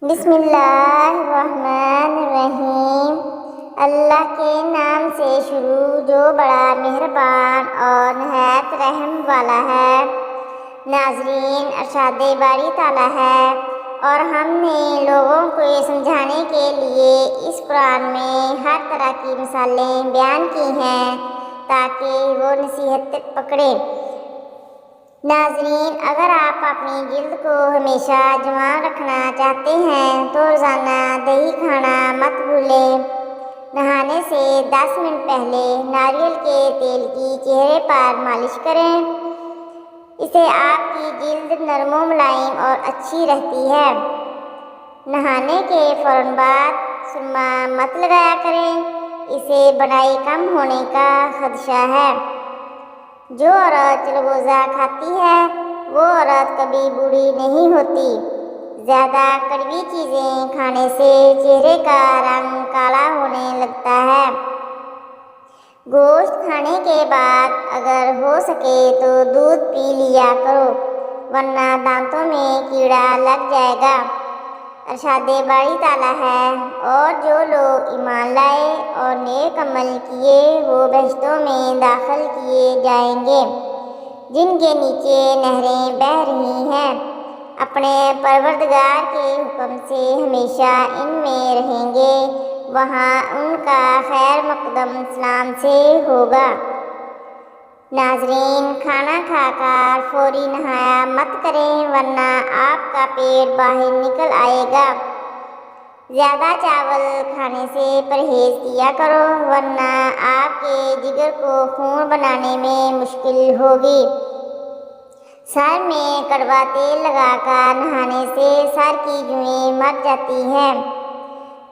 بسم اللہ الرحمن الرحیم۔ اللہ کے نام سے شروع جو بڑا مہربان اور نہایت رحم والا ہے۔ ناظرین، ارشاد باری تعالیٰ ہے، اور ہم نے لوگوں کو سمجھانے کے لیے اس قرآن میں ہر طرح کی مثالیں بیان کی ہیں تاکہ وہ نصیحت پکڑیں۔ ناظرین، اگر آپ اپنی جلد کو ہمیشہ جوان رکھنا چاہتے ہیں تو روزانہ دہی کھانا مت بھولیں۔ نہانے سے 10 منٹ پہلے ناریل کے تیل کی چہرے پر مالش کریں، اس سے آپ کی جلد نرم و ملائم اور اچھی رہتی ہے۔ نہانے کے فوراً بعد سرما مت لگایا کریں، اس سے بنائی کم ہونے کا خدشہ ہے۔ جو عورت چلغوزہ کھاتی ہے وہ عورت کبھی بوڑھی نہیں ہوتی۔ زیادہ کڑوی چیزیں کھانے سے چہرے کا رنگ کالا ہونے لگتا ہے۔ گوشت کھانے کے بعد اگر ہو سکے تو دودھ پی لیا کرو، ورنہ دانتوں میں کیڑا لگ جائے گا۔ ارشاد باری تعالیٰ ہے، اور جو لوگ ایمان لائے اور نیک عمل کیے وہ بہشتوں میں داخل کیے جائیں گے، جن کے نیچے نہریں بہہ رہی ہیں۔ اپنے پروردگار کے حکم سے ہمیشہ ان میں رہیں گے، وہاں ان کا خیر مقدم سلام سے ہوگا۔ ناظرین، کھانا کھا کر فوری نہایا مت کریں، ورنہ آپ کا پیٹ باہر نکل آئے گا۔ زیادہ چاول کھانے سے پرہیز کیا کرو، ورنہ آپ کے جگر کو خون بنانے میں مشکل ہوگی۔ سر میں کڑوا تیل لگا کر نہانے سے سر کی جوئیں مر جاتی ہیں۔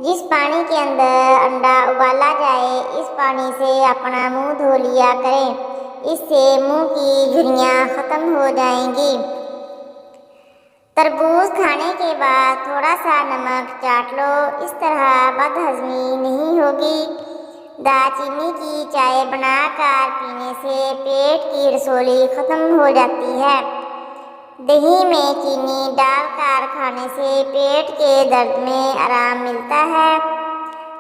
جس پانی کے اندر انڈا ابالا جائے اس پانی سے اپنا منہ دھو لیا کریں، اس سے منہ کی جھریاں ختم ہو جائیں گی۔ تربوز کھانے کے بعد تھوڑا سا نمک چاٹ لو، اس طرح بد ہضمی نہیں ہوگی۔ دار چینی کی چائے بنا کر پینے سے پیٹ کی رسولی ختم ہو جاتی ہے۔ دہی میں چینی ڈال کر کھانے سے پیٹ کے درد میں آرام ملتا ہے۔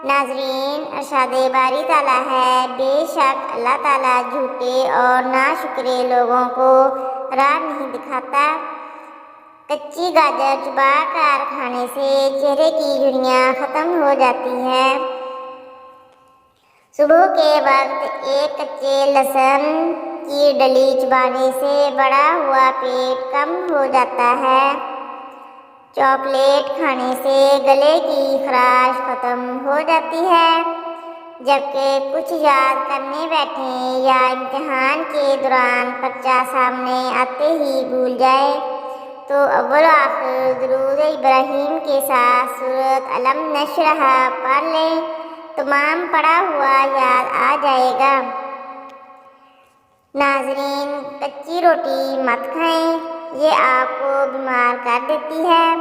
ناظرین، ارشاد باری تعالیٰ ہے، بے شک اللہ تعالیٰ جھوٹے اور ناشکرے لوگوں کو راہ نہیں دکھاتا۔ کچی گاجر چبا کر کھانے سے چہرے کی جھریاں ختم ہو جاتی ہیں۔ صبح کے وقت ایک کچے لہسن کی ڈلی چبانے سے بڑا ہوا پیٹ کم ہو جاتا ہے۔ چاکلیٹ کھانے سے گلے کی خراش ختم ہو جاتی ہے، جبکہ کچھ یاد کرنے بیٹھیں یا امتحان کے دوران پرچہ سامنے آتے ہی بھول جائے تو اول آخر درود ابراہیم کے ساتھ سورۃ الم نشرح پڑھ لیں، تمام پڑھا ہوا یاد آ جائے گا۔ ناظرین، کچی روٹی مت کھائیں، یہ آپ کو بیمار کر دیتی ہے۔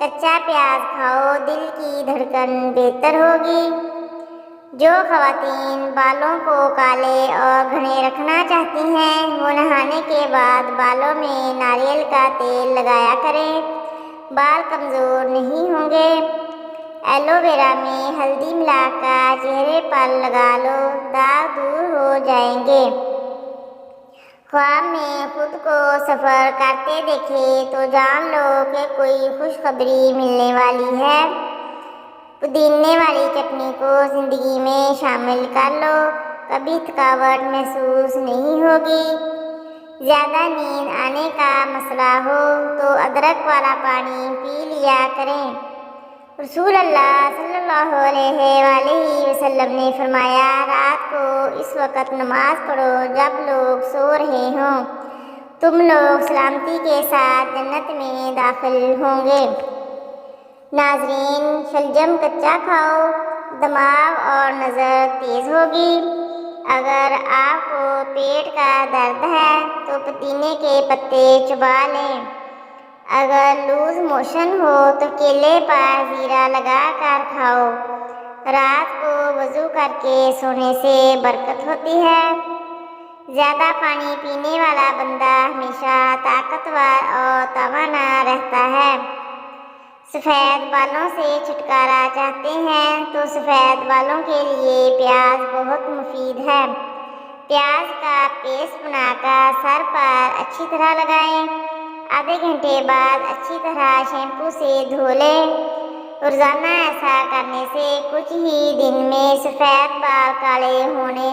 کچا پیاز کھاؤ، دل کی دھڑکن بہتر ہوگی۔ جو خواتین بالوں کو کالے اور گھنے رکھنا چاہتی ہیں وہ نہانے کے بعد بالوں میں ناریل کا تیل لگایا کریں، بال کمزور نہیں ہوں گے۔ ایلو ویرا میں ہلدی ملا کر چہرے پر لگا لو، داغ دور ہو جائیں گے۔ خواب میں خود کو سفر کرتے دیکھے تو جان لو کہ کوئی خوشخبری ملنے والی ہے۔ پودینے والی چٹنی کو زندگی میں شامل کر لو، کبھی تھکاوٹ محسوس نہیں ہوگی۔ زیادہ نیند آنے کا مسئلہ ہو تو ادرک والا پانی پی لیا کریں۔ رسول اللہ صلی اللہ علیہ وآلہ وسلم نے فرمایا، رات کو اس وقت نماز پڑھو جب لوگ سو رہے ہوں، تم لوگ سلامتی کے ساتھ جنت میں داخل ہوں گے۔ ناظرین، شلجم کچا کھاؤ، دماغ اور نظر تیز ہوگی۔ اگر آپ کو پیٹ کا درد ہے تو پودینے کے پتے چبا لیں۔ اگر لوز موشن ہو تو کیلے پر زیرہ لگا کر کھاؤ۔ رات کو وضو کر کے سونے سے برکت ہوتی ہے۔ زیادہ پانی پینے والا بندہ ہمیشہ طاقتور اور توانا رہتا ہے۔ سفید بالوں سے چھٹکارا چاہتے ہیں تو سفید بالوں کے لیے پیاز بہت مفید ہے۔ پیاز کا پیسٹ بنا کر سر پر اچھی طرح لگائیں۔ آدھے گھنٹے بعد اچھی طرح شیمپو سے دھو لیں۔ روزانہ ایسا کرنے سے کچھ ہی دن میں سفید بال کالے ہونے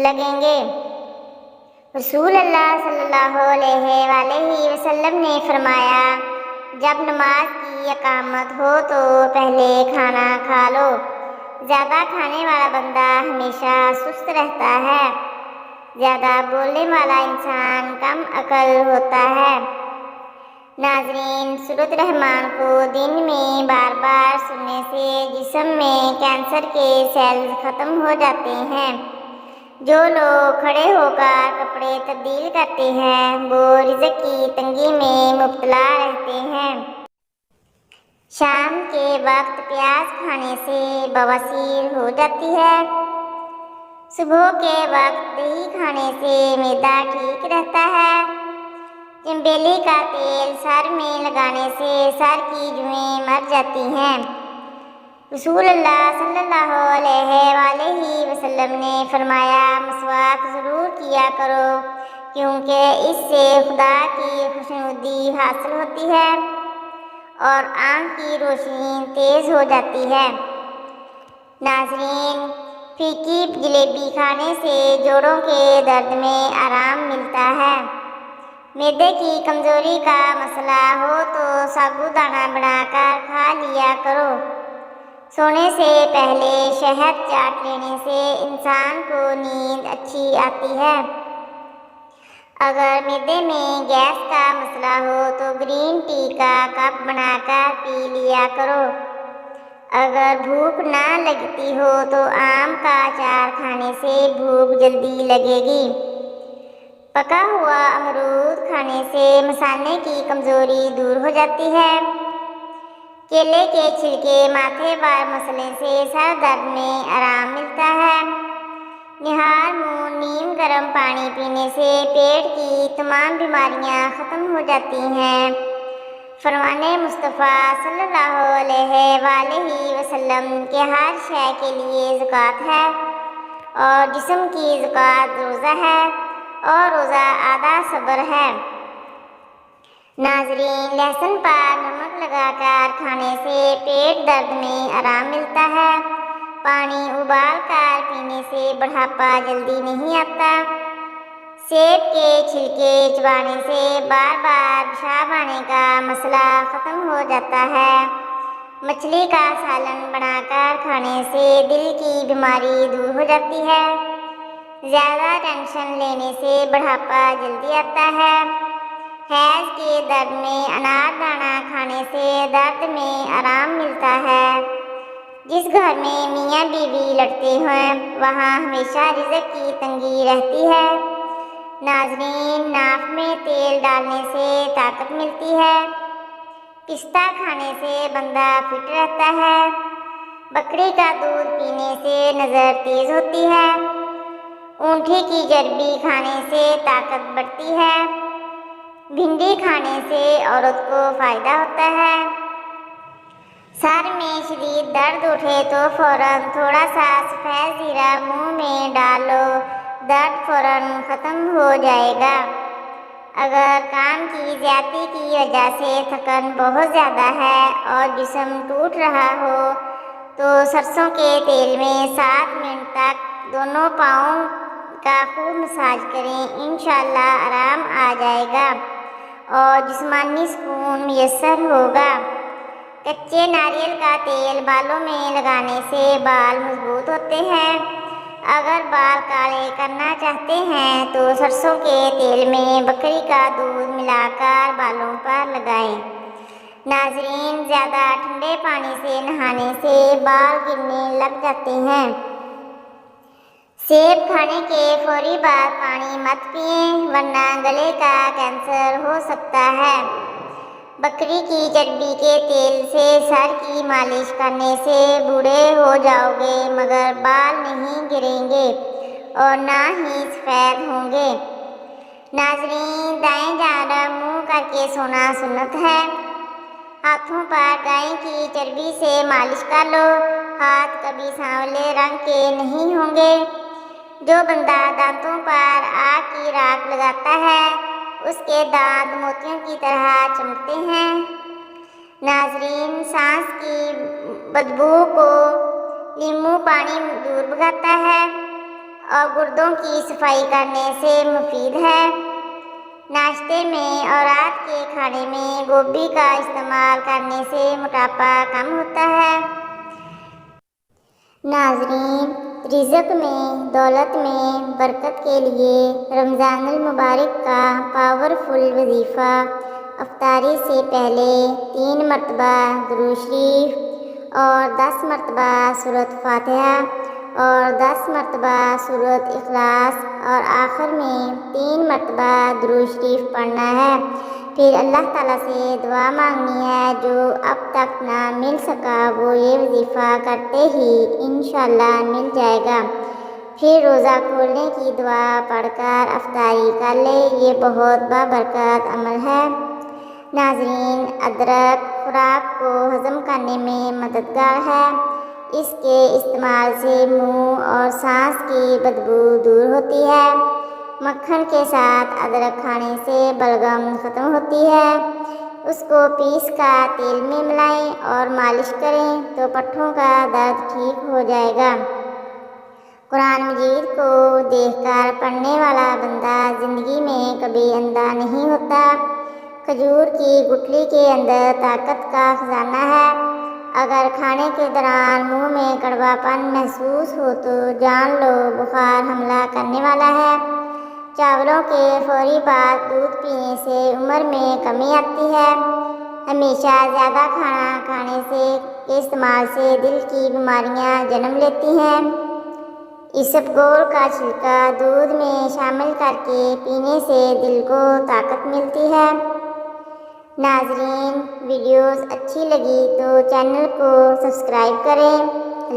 لگیں گے۔ رسول اللہ صلی اللہ علیہ وآلہ وسلم نے فرمایا، جب نماز کی اقامت ہو تو پہلے کھانا کھا لو۔ زیادہ کھانے والا بندہ ہمیشہ سست رہتا ہے۔ زیادہ بولنے والا انسان کم عقل ہوتا ہے۔ ناظرین، سورۃ الرحمن کو دن میں بار بار سننے سے جسم میں کینسر کے سیلز ختم ہو جاتے ہیں۔ جو لوگ کھڑے ہو کر کپڑے تبدیل کرتے ہیں وہ رزق کی تنگی میں مبتلا رہتے ہیں۔ شام کے وقت پیاز کھانے سے بواسیر ہو جاتی ہے۔ صبح کے وقت دہی کھانے سے معدہ ٹھیک رہتا ہے۔ چنبیلی کا تیل سر میں لگانے سے سر کی جوئیں مر جاتی ہیں۔ رسول اللہ صلی اللہ علیہ وآلہ وسلم نے فرمایا، مسواک ضرور کیا کرو کیونکہ اس سے خدا کی خوشنودی حاصل ہوتی ہے اور آنکھ کی روشنی تیز ہو جاتی ہے۔ ناظرین، پھیکی جلیبی کھانے سے جوڑوں کے درد میں آرام ملتا ہے۔ معدے کی کمزوری کا مسئلہ ہو تو سابودانہ بنا کر کھا لیا کرو۔ سونے سے پہلے شہد چاٹ لینے سے انسان کو نیند اچھی آتی ہے۔ اگر معدے میں گیس کا مسئلہ ہو تو گرین ٹی کا کپ بنا کر پی لیا کرو۔ اگر بھوک نہ لگتی ہو تو آم کا اچار کھانے سے بھوک جلدی لگے گی۔ پکا ہوا امرود کھانے سے مثانے کی کمزوری دور ہو جاتی ہے۔ کیلے کے چھلکے ماتھے پر مسلنے سے سر درد میں آرام ملتا ہے۔ نہار منہ نیم گرم پانی پینے سے پیٹ کی تمام بیماریاں ختم ہو جاتی ہیں۔ فرمان مصطفیٰ صلی اللہ علیہ وآلہ وسلم کہ ہر شے کے لیے زکوٰۃ ہے اور جسم کی زکوٰۃ روزہ ہے اور روزہ آدھا صبر ہے۔ ناظرین، لہسن پر نمک لگا کر کھانے سے پیٹ درد میں آرام ملتا ہے۔ پانی ابال کر پینے سے بڑھاپا جلدی نہیں آتا۔ سیب کے چھلکے چبانے سے بار بار پیشاب آنے کا مسئلہ ختم ہو جاتا ہے۔ مچھلی کا سالن بنا کر کھانے سے دل کی بیماری دور ہو جاتی ہے۔ زیادہ ٹینشن لینے سے بڑھاپا جلدی آتا ہے۔ حیض کے درد میں انار دانہ کھانے سے درد میں آرام ملتا ہے۔ جس گھر میں میاں بیوی لڑتے ہیں وہاں ہمیشہ رزق کی تنگی رہتی ہے۔ ناظرین، ناک میں تیل ڈالنے سے طاقت ملتی ہے۔ پستہ کھانے سے بندہ فٹ رہتا ہے۔ بکری کا دودھ پینے سے نظر تیز ہوتی ہے۔ اونٹھی کی چربی کھانے سے طاقت بڑھتی ہے۔ بھنڈی کھانے سے عورت کو فائدہ ہوتا ہے۔ سر میں شدید درد اٹھے تو فوراً تھوڑا سا سفید زیرہ منہ میں ڈالو، درد فوراً ختم ہو جائے گا۔ اگر کام کی زیادتی کی وجہ سے تھکن بہت زیادہ ہے اور جسم ٹوٹ رہا ہو تو سرسوں کے تیل میں 7 منٹ تک دونوں پاؤں کا خوب مساج کریں، انشاءاللہ آرام آ جائے گا اور جسمانی سکون میسر ہوگا۔ کچے ناریل کا تیل بالوں میں لگانے سے بال مضبوط ہوتے ہیں۔ اگر بال کالے کرنا چاہتے ہیں تو سرسوں کے تیل میں بکری کا دودھ ملا کر بالوں پر لگائیں۔ ناظرین، زیادہ ٹھنڈے پانی سے نہانے سے بال گرنے لگ جاتے ہیں۔ سیب کھانے کے فوری بعد پانی مت پئیں ورنہ گلے کا کینسر ہو سکتا ہے۔ بکری کی چربی کے تیل سے سر کی مالش کرنے سے بوڑھے ہو جاؤ گے مگر بال نہیں گریں گے اور نہ ہی سفید ہوں گے۔ ناظرین، دائیں جانب منہ کر کے سونا سنت ہے۔ ہاتھوں ہاتھوں پر گائے کی چربی سے مالش کر لو، ہاتھ کبھی سانولے رنگ کے نہیں ہوں گے۔ جو بندہ دانتوں پر آگ کی راکھ لگاتا ہے اس کے دانت موتیوں کی طرح چمکتے ہیں۔ ناظرین، سانس کی بدبو کو لیموں پانی دور بھگاتا ہے اور گردوں کی صفائی کرنے سے مفید ہے۔ ناشتے میں اور رات کے کھانے میں گوبھی کا استعمال کرنے سے موٹاپا کم ہوتا ہے۔ ناظرین، رزق میں، دولت میں برکت کے لیے رمضان المبارک کا پاورفل وظیفہ افطاری سے پہلے 3 مرتبہ درود شریف اور 10 مرتبہ سورۃ فاتحہ اور 10 مرتبہ سورۃ اخلاص اور آخر میں 3 مرتبہ درود شریف پڑھنا ہے۔ پھر اللہ تعالیٰ سے دعا مانگنی ہے۔ جو اب تک نہ مل سکا وہ یہ وظیفہ کرتے ہی انشاءاللہ مل جائے گا۔ پھر روزہ کھولنے کی دعا پڑھ کر افطاری کر لے، یہ بہت بابرکت عمل ہے۔ ناظرین، ادرک خوراک کو ہضم کرنے میں مددگار ہے۔ اس کے استعمال سے منہ اور سانس کی بدبو دور ہوتی ہے۔ مکھن کے ساتھ ادرک کھانے سے بلغم ختم ہوتی ہے۔ اس کو پیس کر تیل میں ملائیں اور مالش کریں تو پٹھوں کا درد ٹھیک ہو جائے گا۔ قرآن مجید کو دیکھ کر پڑھنے والا بندہ زندگی میں کبھی اندھا نہیں ہوتا۔ کھجور کی گٹھلی کے اندر طاقت کا خزانہ ہے۔ اگر کھانے کے دوران منہ میں کڑوا پن محسوس ہو تو جان لو بخار حملہ کرنے والا ہے۔ چاولوں کے فوری بعد دودھ پینے سے عمر میں کمی آتی ہے۔ ہمیشہ زیادہ کھانا کھانے کے استعمال سے دل کی بیماریاں جنم لیتی ہیں۔ اسبگول کا چھلکا دودھ میں شامل کر کے پینے سے دل کو طاقت ملتی ہے۔ ناظرین، ویڈیوز اچھی لگی تو چینل کو سبسکرائب کریں،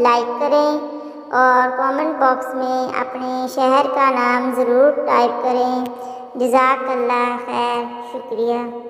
لائک کریں اور کامنٹ باکس میں اپنے شہر کا نام ضرور ٹائپ کریں۔ جزاک اللہ خیر، شکریہ۔